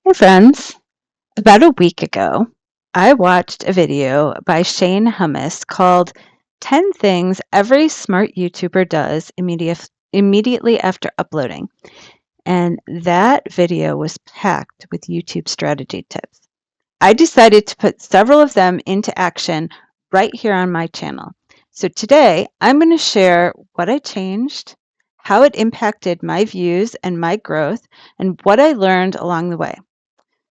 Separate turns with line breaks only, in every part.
Hey friends, about a week ago, I watched a video by Shane Hummus called 10 Things Every Smart YouTuber Does Immediately After Uploading. And that video was packed with YouTube strategy tips. I decided to put several of them into action right here on my channel. So today, I'm going to share what I changed, how it impacted my views and my growth, and what I learned along the way.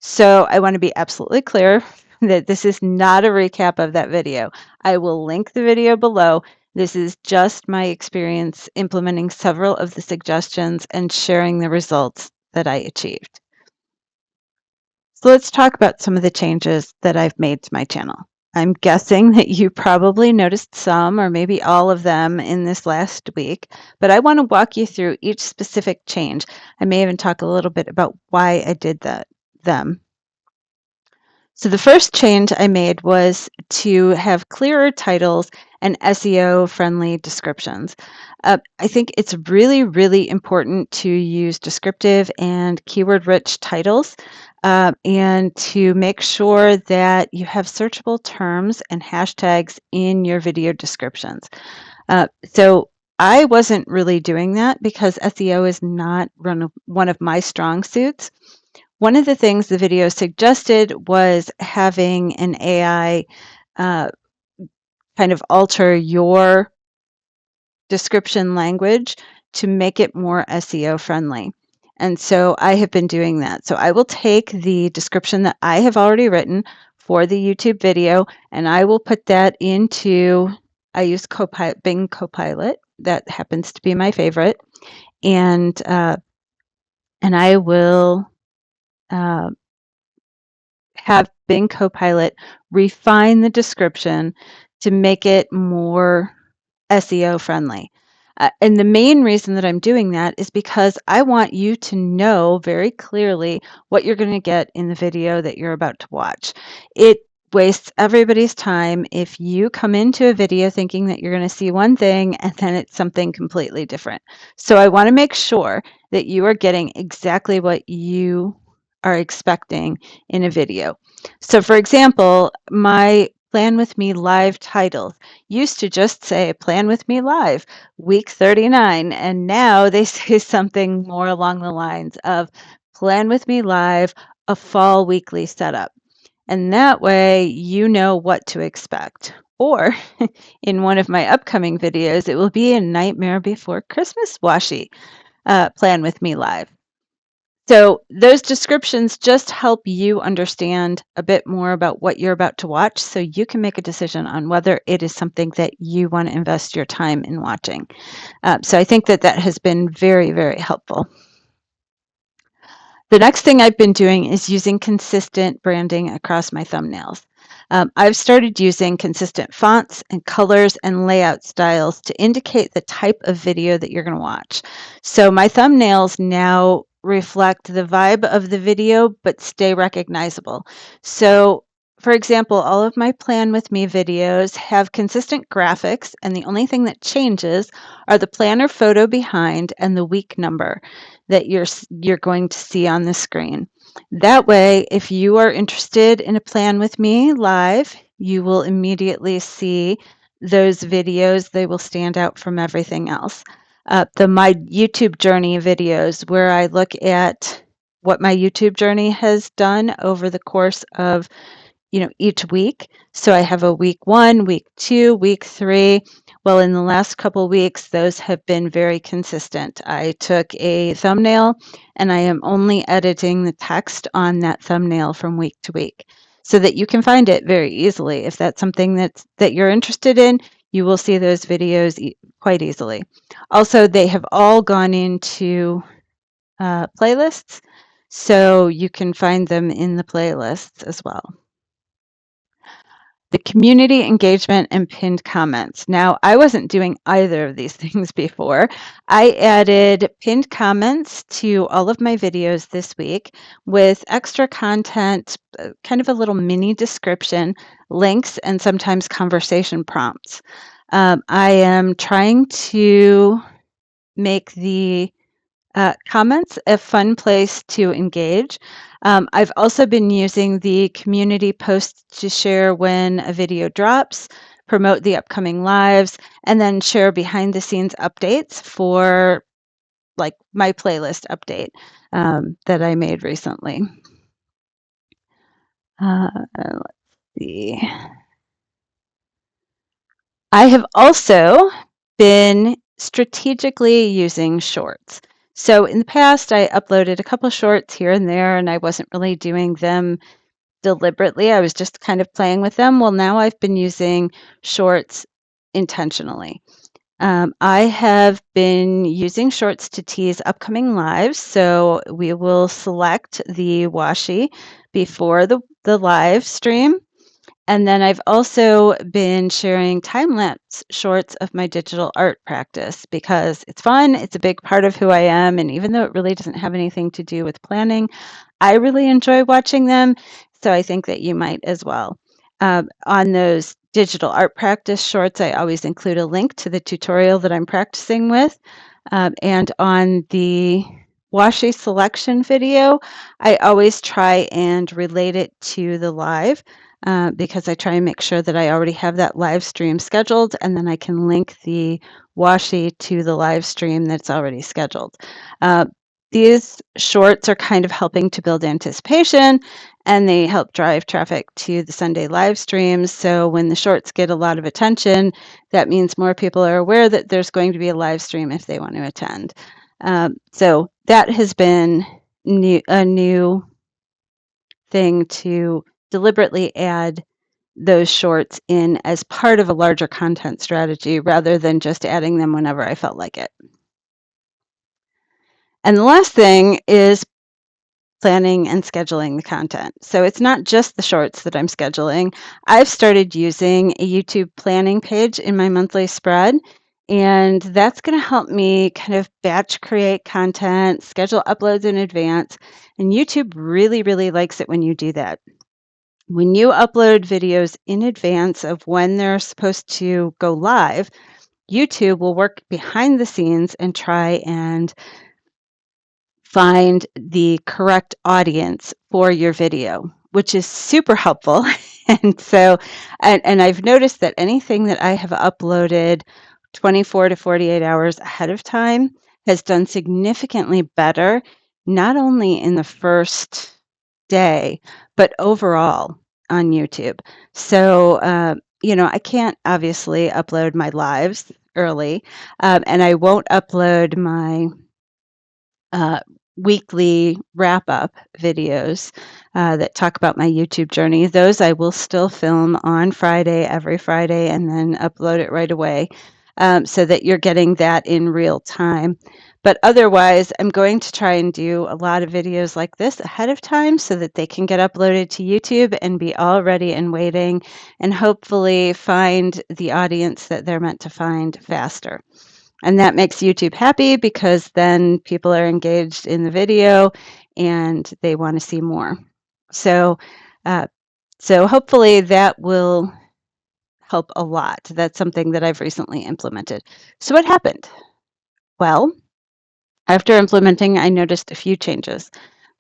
So I want to be absolutely clear that this is not a recap of that video. I will link the video below. This is just my experience implementing several of the suggestions and sharing the results that I achieved. So let's talk about some of the changes that I've made to my channel. I'm guessing that you probably noticed some or maybe all of them in this last week, but I want to walk you through each specific change. I may even talk a little bit about why I did them. So the first change I made was to have clearer titles and SEO-friendly descriptions. I think it's really, really important to use descriptive and keyword-rich titles and to make sure that you have searchable terms and hashtags in your video descriptions. So I wasn't really doing that because SEO is not one of my strong suits. One of the things the video suggested was having an AI uh, kind of alter your description language to make it more SEO friendly. And so I have been doing that. So I will take the description that I have already written for the YouTube video and I will put that into, I use Bing Copilot. That happens to be my favorite. And I will uh, have Bing Copilot refine the description to make it more SEO friendly. And the main reason that I'm doing that is because I want you to know very clearly what you're going to get in the video that you're about to watch. It wastes everybody's time if you come into a video thinking that you're going to see one thing and then it's something completely different. So I want to make sure that you are getting exactly what you are expecting in a video. So for example, my Plan With Me Live title used to just say Plan With Me Live, week 39, and now they say something more along the lines of Plan With Me Live, a fall weekly setup. And that way you know what to expect. Or in one of my upcoming videos, it will be a Nightmare Before Christmas washi, Plan With Me Live. So those descriptions just help you understand a bit more about what you're about to watch so you can make a decision on whether it is something that you want to invest your time in watching. So I think that has been very, very helpful. The next thing I've been doing is using consistent branding across my thumbnails. I've started using consistent fonts and colors and layout styles to indicate the type of video that you're going to watch. So my thumbnails now reflect the vibe of the video but stay recognizable. So for example, all of my Plan With Me videos have consistent graphics, and the only thing that changes are the planner photo behind and the week number that you're going to see on the screen. That way, if you are interested in a Plan With Me live, you will immediately see those videos. They will stand out from everything else. The My YouTube Journey videos, where I look at what my YouTube journey has done over the course of each week. So I have a week 1, week 2, week 3. Well, in the last couple weeks, those have been very consistent. I took a thumbnail and I am only editing the text on that thumbnail from week to week so that you can find it very easily. If that's something that you're interested in, you will see those videos quite easily. Also, they have all gone into playlists, so you can find them in the playlists as well. The community engagement and pinned comments. Now, I wasn't doing either of these things before. I added pinned comments to all of my videos this week with extra content, kind of a little mini description, links, and sometimes conversation prompts. I am trying to make the Comments, a fun place to engage. I've also been using the community posts to share when a video drops, promote the upcoming lives, and then share behind the scenes updates for like my playlist update that I made recently. Let's see. I have also been strategically using shorts. So in the past, I uploaded a couple shorts here and there, and I wasn't really doing them deliberately. I was just kind of playing with them. Well, now I've been using shorts intentionally. I have been using shorts to tease upcoming lives. So we will select the washi before the live stream. And then I've also been sharing time-lapse shorts of my digital art practice because it's fun. It's a big part of who I am. And even though it really doesn't have anything to do with planning, I really enjoy watching them. So I think that you might as well. On those digital art practice shorts, I always include a link to the tutorial that I'm practicing with. And on the washi selection video, I always try and relate it to the live because I try and make sure that I already have that live stream scheduled, and then I can link the washi to the live stream that's already scheduled. These shorts are kind of helping to build anticipation, and they help drive traffic to the Sunday live streams. So when the shorts get a lot of attention, that means more people are aware that there's going to be a live stream if they want to attend. So that has been a new thing to deliberately add those shorts in as part of a larger content strategy rather than just adding them whenever I felt like it. And the last thing is planning and scheduling the content. So it's not just the shorts that I'm scheduling. I've started using a YouTube planning page in my monthly spread, and that's going to help me kind of batch create content, schedule uploads in advance. And YouTube really, really likes it when you do that. When you upload videos in advance of when they're supposed to go live, YouTube will work behind the scenes and try and find the correct audience for your video, which is super helpful. And so, and I've noticed that anything that I have uploaded 24 to 48 hours ahead of time has done significantly better, not only in the first day, but overall on YouTube. So, I can't obviously upload my lives early, and I won't upload my uh, weekly wrap up videos that talk about my YouTube journey. Those I will still film on Friday, every Friday, and then upload it right away so that you're getting that in real time. But otherwise, I'm going to try and do a lot of videos like this ahead of time so that they can get uploaded to YouTube and be all ready and waiting, and hopefully find the audience that they're meant to find faster. And that makes YouTube happy because then people are engaged in the video and they want to see more. So, so hopefully that will help a lot. That's something that I've recently implemented. So what happened? Well, after implementing, I noticed a few changes.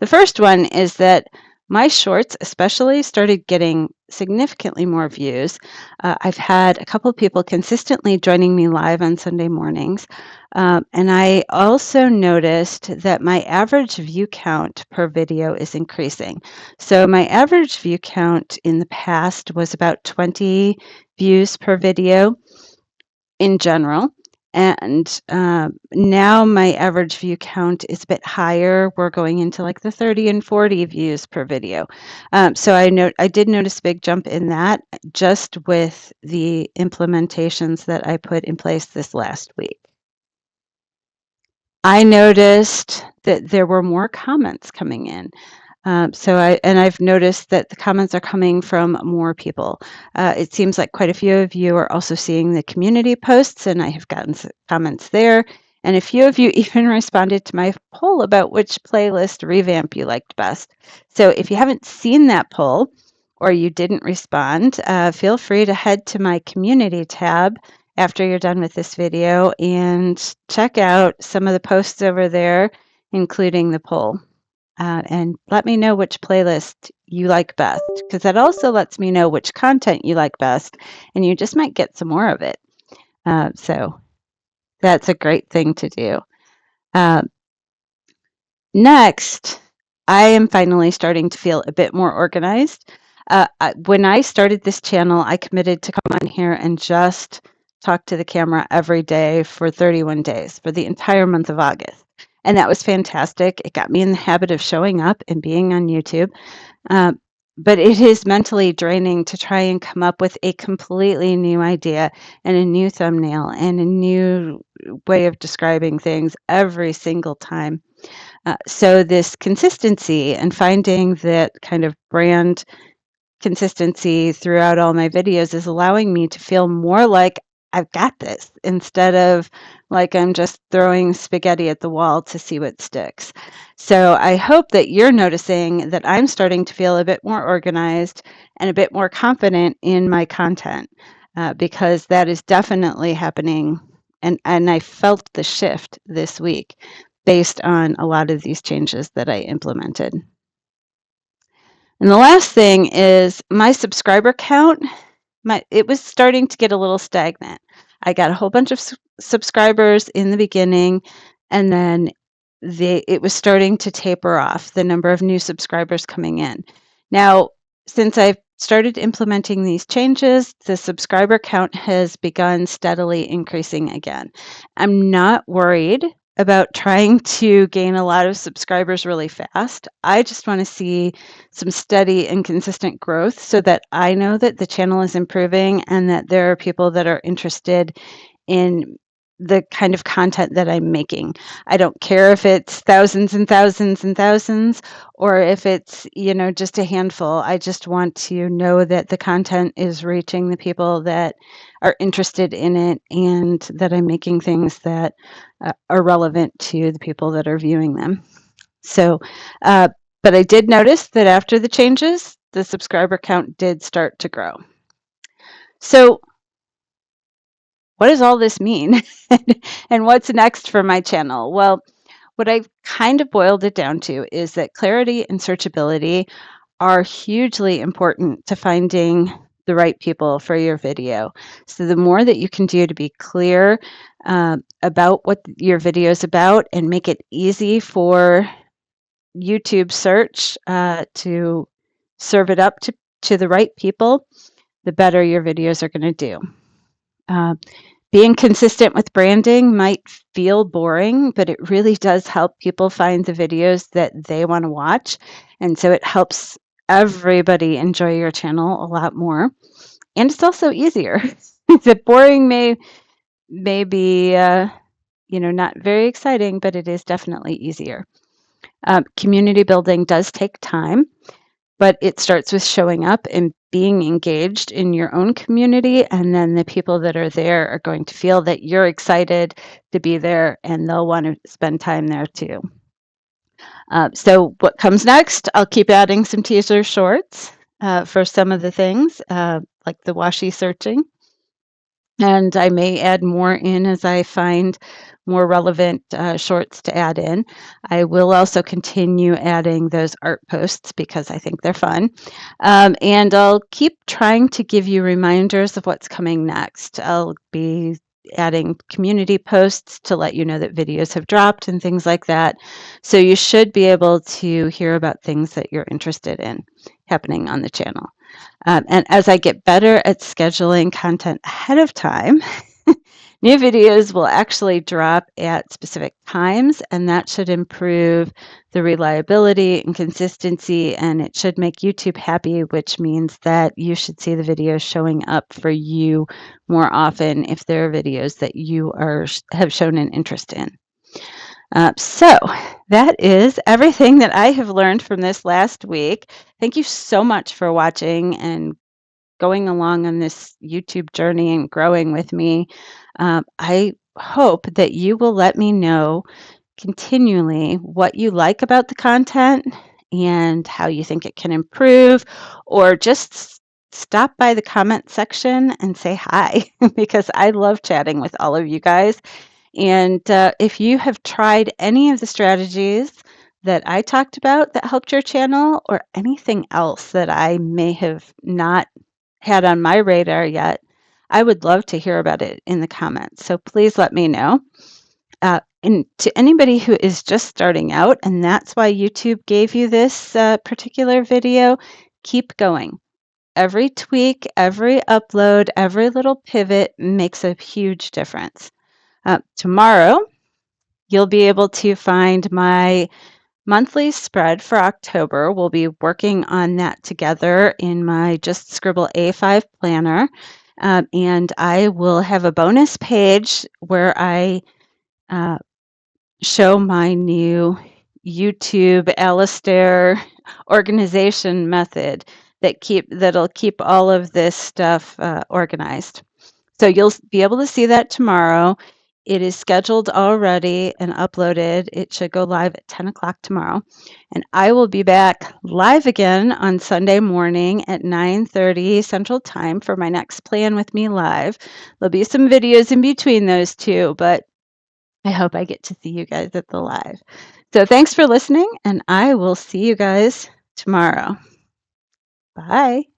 The first one is that my shorts especially started getting significantly more views. I've had a couple of people consistently joining me live on Sunday mornings. And I also noticed that my average view count per video is increasing. So my average view count in the past was about 20 views per video in general. And now my average view count is a bit higher. We're going into like the 30 and 40 views per video. So I did notice a big jump in that just with the implementations that I put in place this last week. I noticed that there were more comments coming in. I've noticed that the comments are coming from more people. It seems like quite a few of you are also seeing the community posts, and I have gotten comments there. And a few of you even responded to my poll about which playlist revamp you liked best. So if you haven't seen that poll or you didn't respond, feel free to head to my community tab after you're done with this video and check out some of the posts over there, including the poll. And let me know which playlist you like best, because that also lets me know which content you like best, and you just might get some more of it. So that's a great thing to do. Next, I am finally starting to feel a bit more organized. When I started this channel, I committed to come on here and just talk to the camera every day for 31 days for the entire month of August. And that was fantastic. It got me in the habit of showing up and being on YouTube. But it is mentally draining to try and come up with a completely new idea and a new thumbnail and a new way of describing things every single time. So this consistency and finding that kind of brand consistency throughout all my videos is allowing me to feel more like I've got this instead of like I'm just throwing spaghetti at the wall to see what sticks. So I hope that you're noticing that I'm starting to feel a bit more organized and a bit more confident in my content, because that is definitely happening. And I felt the shift this week based on a lot of these changes that I implemented. And the last thing is my subscriber count. It was starting to get a little stagnant. I got a whole bunch of subscribers in the beginning, and then it was starting to taper off, the number of new subscribers coming in. Now, since I've started implementing these changes, the subscriber count has begun steadily increasing again. I'm not worried about trying to gain a lot of subscribers really fast. I just want to see some steady and consistent growth so that I know that the channel is improving and that there are people that are interested in the kind of content that I'm making. I don't care if it's thousands and thousands and thousands or if it's, just a handful. I just want to know that the content is reaching the people that are interested in it and that I'm making things that are relevant to the people that are viewing them. So, but I did notice that after the changes, the subscriber count did start to grow. So what does all this mean? And what's next for my channel? Well, what I've kind of boiled it down to is that clarity and searchability are hugely important to finding the right people for your video. So the more that you can do to be clear about what your video is about and make it easy for YouTube search to serve it up to the right people, the better your videos are going to do. Being consistent with branding might feel boring, but it really does help people find the videos that they want to watch. And so it helps everybody enjoy your channel a lot more. And it's also easier. The boring may be, not very exciting, but it is definitely easier. Community building does take time, but it starts with showing up and being engaged in your own community, and then the people that are there are going to feel that you're excited to be there and they'll want to spend time there too. So what comes next? I'll keep adding some teaser shorts for some of the things, like the washi searching. And I may add more in as I find more relevant shorts to add in. I will also continue adding those art posts because I think they're fun. And I'll keep trying to give you reminders of what's coming next. I'll be adding community posts to let you know that videos have dropped and things like that. So you should be able to hear about things that you're interested in happening on the channel. And as I get better at scheduling content ahead of time, new videos will actually drop at specific times, and that should improve the reliability and consistency, and it should make YouTube happy, which means that you should see the videos showing up for you more often if there are videos that you have shown an interest in. So that is everything that I have learned from this last week. Thank you so much for watching and going along on this YouTube journey and growing with me. I hope that you will let me know continually what you like about the content and how you think it can improve, or just stop by the comment section and say hi because I love chatting with all of you guys. And if you have tried any of the strategies that I talked about that helped your channel or anything else that I may have not had on my radar yet, I would love to hear about it in the comments. So please let me know. And to anybody who is just starting out, and that's why YouTube gave you this particular video, keep going. Every tweak, every upload, every little pivot makes a huge difference. Tomorrow, you'll be able to find my monthly spread for October. We'll be working on that together in my Just Scribble A5 planner. And I will have a bonus page where I show my new YouTube Alistair organization method that'll keep all of this stuff organized. So you'll be able to see that tomorrow. It is scheduled already and uploaded. It should go live at 10 o'clock tomorrow. And I will be back live again on Sunday morning at 9:30 Central Time for my next Plan With Me Live. There'll be some videos in between those two, but I hope I get to see you guys at the live. So thanks for listening, and I will see you guys tomorrow. Bye.